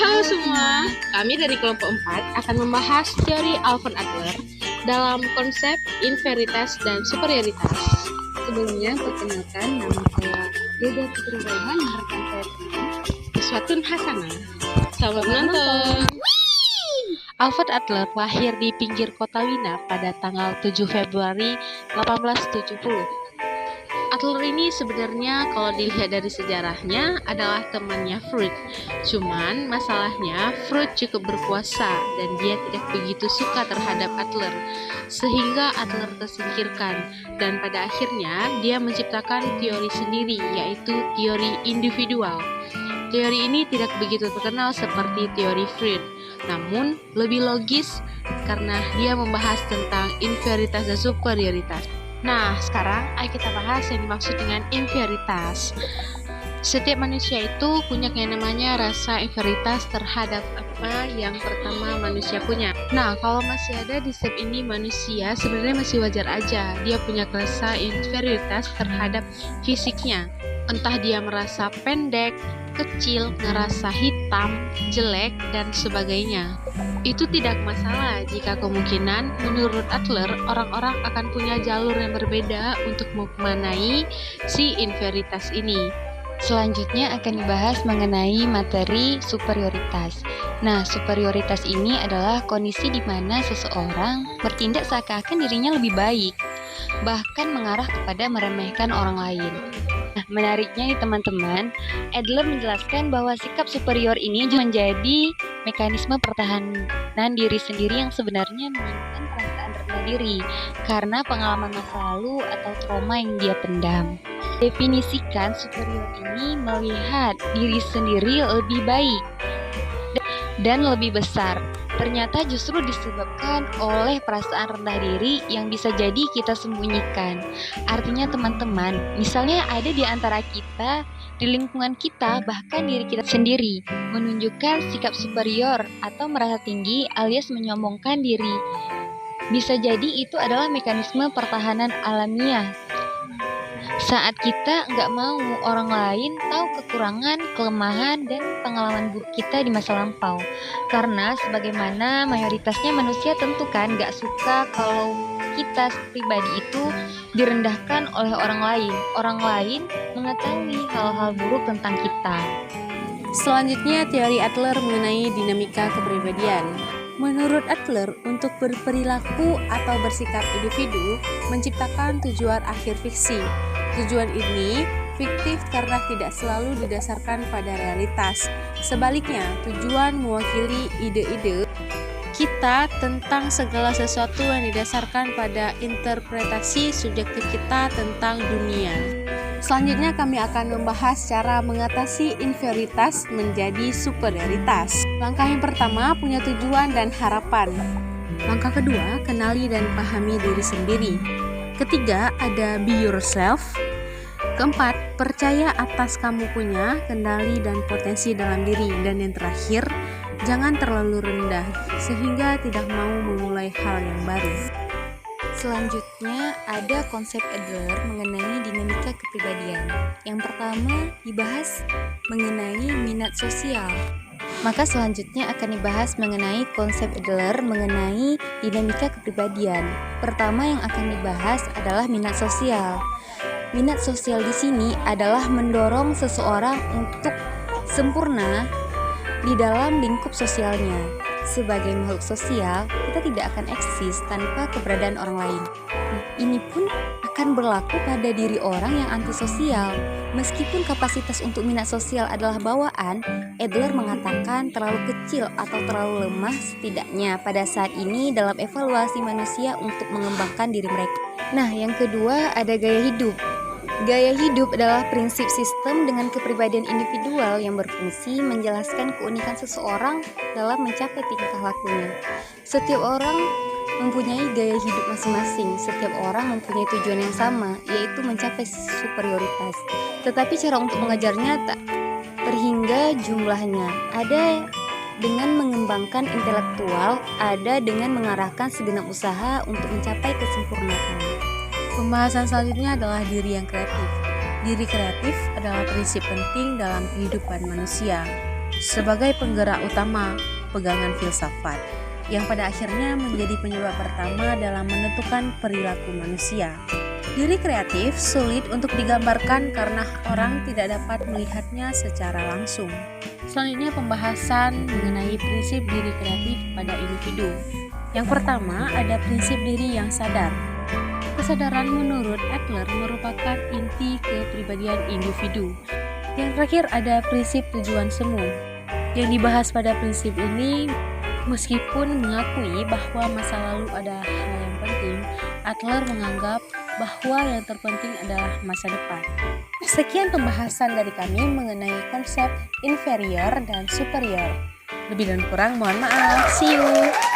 Halo semua, kami dari kelompok 4 akan membahas teori Alfred Adler dalam konsep inveritas dan superioritas. Sebelumnya, perkenalkan nama saya Deda Putri Raihan yang rekan saya Iswatun Hasanah. Selamat menonton. Alfred Adler lahir di pinggir kota Wina pada tanggal 7 Februari 1870. Adler ini sebenarnya kalau dilihat dari sejarahnya adalah temannya Freud. Cuman masalahnya Freud cukup berkuasa dan dia tidak begitu suka terhadap Adler, sehingga Adler tersingkirkan dan pada akhirnya dia menciptakan teori sendiri, yaitu teori individual. Teori ini tidak begitu terkenal seperti teori Freud, namun lebih logis karena dia membahas tentang inveritas dan superioritas. Nah, sekarang ayo kita bahas yang dimaksud dengan inveritas. Setiap manusia itu punya yang namanya rasa inveritas terhadap apa yang pertama manusia punya. Nah, kalau masih ada di step ini manusia sebenarnya masih wajar aja. Dia punya rasa inferioritas terhadap fisiknya. Entah dia merasa pendek, kecil, ngerasa hitam, jelek, dan sebagainya. Itu tidak masalah jika kemungkinan menurut Adler orang-orang akan punya jalur yang berbeda untuk memaknai si inveritas ini. Selanjutnya akan dibahas mengenai materi superioritas. Nah, superioritas ini adalah kondisi di mana seseorang bertindak seakan-akan dirinya lebih baik, bahkan mengarah kepada meremehkan orang lain. Nah, menariknya nih teman-teman, Adler menjelaskan bahwa sikap superior ini menjadi mekanisme pertahanan diri sendiri yang sebenarnya menyimpan perasaan rendah diri karena pengalaman masa lalu atau trauma yang dia pendam. Definisikan superior ini melihat diri sendiri lebih baik dan lebih besar. Ternyata justru disebabkan oleh perasaan rendah diri yang bisa jadi kita sembunyikan. Artinya teman-teman, misalnya ada di antara kita, di lingkungan kita, bahkan diri kita sendiri, menunjukkan sikap superior atau merasa tinggi alias menyombongkan diri. Bisa jadi itu adalah mekanisme pertahanan alamiah. Saat kita nggak mau orang lain tahu kekurangan, kelemahan, dan pengalaman buruk kita di masa lampau. Karena sebagaimana mayoritasnya manusia tentu kan nggak suka kalau kita pribadi itu direndahkan oleh orang lain. Orang lain mengetahui hal-hal buruk tentang kita. Selanjutnya teori Adler mengenai dinamika kepribadian. Menurut Adler, untuk berperilaku atau bersikap individu menciptakan tujuan akhir fiksi. Tujuan ini fiktif karena tidak selalu didasarkan pada realitas. Sebaliknya, tujuan mewakili ide-ide kita tentang segala sesuatu yang didasarkan pada interpretasi subjektif kita tentang dunia. Selanjutnya kami akan membahas cara mengatasi inferioritas menjadi superioritas. Langkah yang pertama, punya tujuan dan harapan. Langkah kedua, kenali dan pahami diri sendiri. Ketiga, ada be yourself. Keempat, percaya atas kamu punya kendali dan potensi dalam diri. Dan yang terakhir, jangan terlalu rendah sehingga tidak mau memulai hal yang baru. Selanjutnya ada konsep Adler mengenai dinamika kepribadian. Yang pertama dibahas mengenai minat sosial. Maka selanjutnya akan dibahas mengenai konsep Adler mengenai dinamika kepribadian. Pertama yang akan dibahas adalah minat sosial. Minat sosial di sini adalah mendorong seseorang untuk sempurna di dalam lingkup sosialnya. Sebagai makhluk sosial, kita tidak akan eksis tanpa keberadaan orang lain. Ini pun akan berlaku pada diri orang yang antisosial. Meskipun kapasitas untuk minat sosial adalah bawaan, Adler mengatakan terlalu kecil atau terlalu lemah setidaknya pada saat ini dalam evaluasi manusia untuk mengembangkan diri mereka. Nah, yang kedua ada gaya hidup. Gaya hidup adalah prinsip sistem dengan kepribadian individual yang berfungsi menjelaskan keunikan seseorang dalam mencapai tingkah lakunya. Setiap orang mempunyai gaya hidup masing-masing. Setiap orang mempunyai tujuan yang sama, yaitu mencapai superioritas. Tetapi cara untuk mengejarnya tak terhingga jumlahnya. Ada dengan mengembangkan intelektual, ada dengan mengarahkan segenap usaha untuk mencapai kesempurnaan. Pembahasan selanjutnya adalah diri yang kreatif. Diri kreatif adalah prinsip penting dalam kehidupan manusia. sebagai penggerak utama pegangan filsafat, yang pada akhirnya menjadi penyebab pertama dalam menentukan perilaku manusia. Diri kreatif sulit untuk digambarkan karena orang tidak dapat melihatnya secara langsung. Selanjutnya pembahasan mengenai prinsip diri kreatif pada individu. Yang pertama ada prinsip diri yang sadar. Kesadaran menurut Adler merupakan inti kepribadian individu. Yang terakhir ada prinsip tujuan semu. Yang dibahas pada prinsip ini, meskipun mengakui bahwa masa lalu adalah hal yang penting, Adler menganggap bahwa yang terpenting adalah masa depan. Sekian pembahasan dari kami mengenai konsep inferior dan superior. Lebih dan kurang mohon maaf. See you.